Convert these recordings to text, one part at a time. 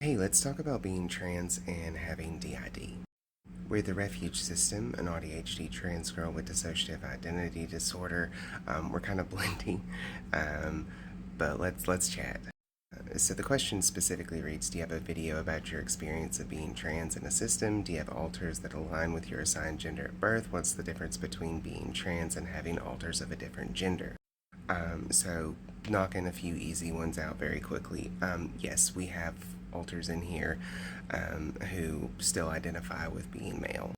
Hey, let's talk about being trans and having DID. We're the Refuge System, an ADHD trans girl with dissociative identity disorder. We're kind of blending, um, but let's chat. So the question specifically reads: do you have a video about your experience of being trans in a system? Do you have alters that align with your assigned gender at birth? What's the difference between being trans and having alters of a different gender? So knocking a few easy ones out very quickly. Yes, we have alters in here who still identify with being male.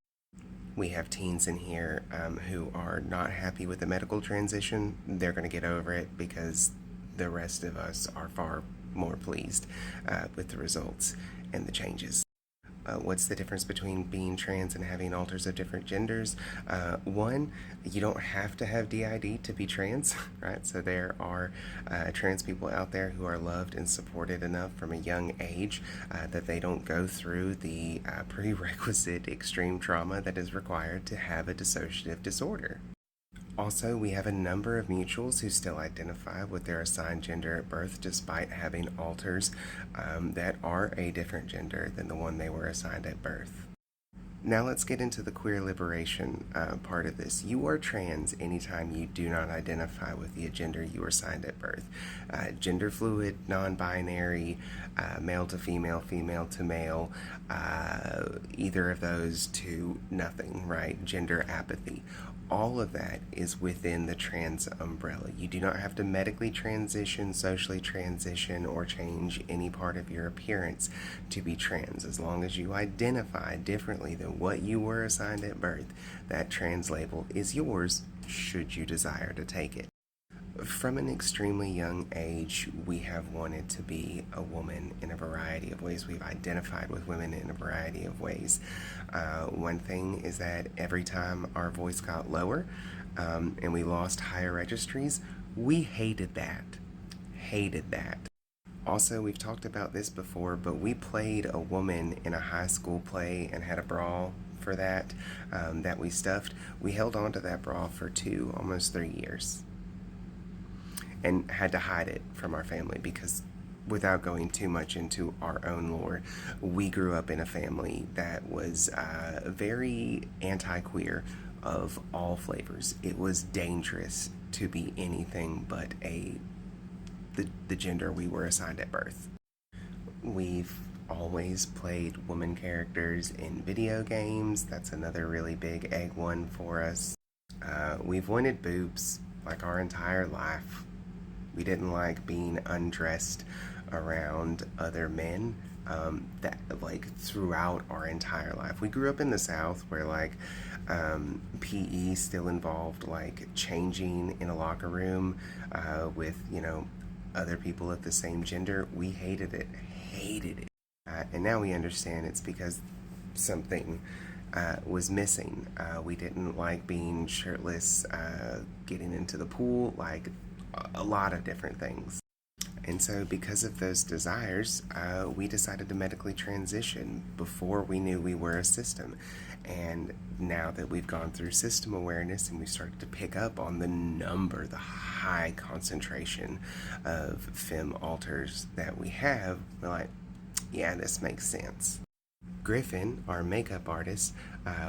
We have teens in here who are not happy with the medical transition. They're going to get over it because the rest of us are far more pleased with the results and the changes. What's the difference between being trans and having alters of different genders? One, you don't have to have DID to be trans, right? So there are trans people out there who are loved and supported enough from a young age that they don't go through the prerequisite extreme trauma that is required to have a dissociative disorder. Also, we have a number of mutuals who still identify with their assigned gender at birth despite having alters that are a different gender than the one they were assigned at birth. Now let's get into the queer liberation part of this. You are trans anytime you do not identify with the gender you were assigned at birth. Gender fluid, non-binary, male to female, female to male, either of those to nothing, right? Gender apathy. All of that is within the trans umbrella. You do not have to medically transition, socially transition, or change any part of your appearance to be trans. As long as you identify differently than what you were assigned at birth, that trans label is yours should you desire to take it. From an extremely young age, we have wanted to be a woman in a variety of ways. We've identified with women in a variety of ways. One thing is that every time our voice got lower and we lost higher registries, we hated that. Hated that. Also, we've talked about this before, but we played a woman in a high school play and had a bra for that that we stuffed. We held on to that bra for almost 3 years. And had to hide it from our family because, without going too much into our own lore, we grew up in a family that was very anti-queer of all flavors. It was dangerous to be anything but the gender we were assigned at birth. We've always played woman characters in video games. That's another really big egg one for us. We've wanted boobs like our entire life. We didn't like being undressed around other men that like throughout our entire life. We grew up in the South where PE still involved like changing in a locker room with other people of the same gender. We hated it, and now we understand it's because something was missing. We didn't like being shirtless, getting into the pool, like a lot of different things. And so because of those desires, we decided to medically transition before we knew we were a system. And now that we've gone through system awareness and we've started to pick up on the high concentration of femme alters that we have, we're like, yeah, this makes sense. Griffin, our makeup artist,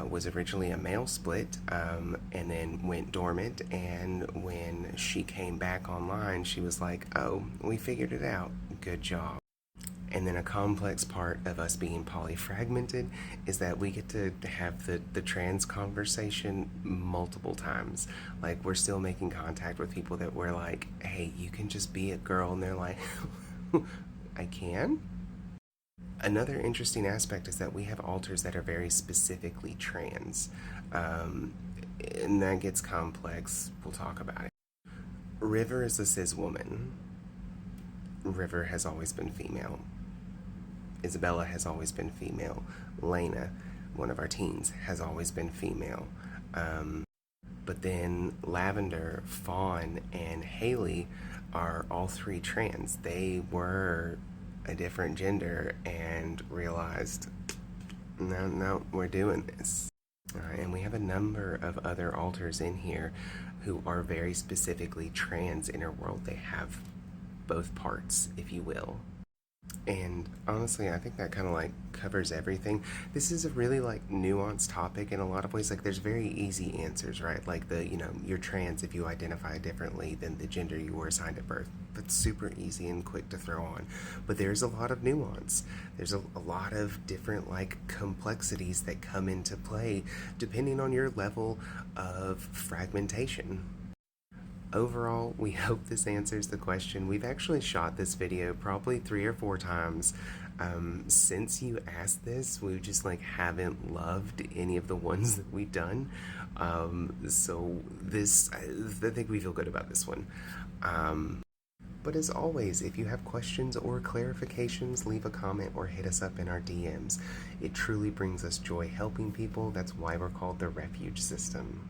was originally a male split and then went dormant. And when she came back online, she was like, oh, we figured it out. Good job. And then a complex part of us being polyfragmented is that we get to have the trans conversation multiple times. Like, we're still making contact with people that we're like, hey, you can just be a girl. And they're like, I can? Another interesting aspect is that we have alters that are very specifically trans, and that gets complex. We'll talk about it. River is a cis woman. River has always been female. Isabella has always been female. Lena, one of our teens, has always been female. But then Lavender, Fawn, and Haley are all three trans. They were a different gender and realized, no, we're doing this. And we have a number of other alters in here who are very specifically trans in our world. They have both parts, if you will. And honestly, I think that kind of like covers everything. This is a really like nuanced topic in a lot of ways. Like there's very easy answers, right? Like you're trans if you identify differently than the gender you were assigned at birth. That's super easy and quick to throw on. But there's a lot of nuance. There's a lot of different like complexities that come into play depending on your level of fragmentation. Overall, we hope this answers the question. We've actually shot this video probably 3 or 4 times since you asked this. We just like haven't loved any of the ones that we've done. So this, I think we feel good about this one. But as always, if you have questions or clarifications, leave a comment or hit us up in our DMs. It truly brings us joy helping people. That's why we're called the Refuge System.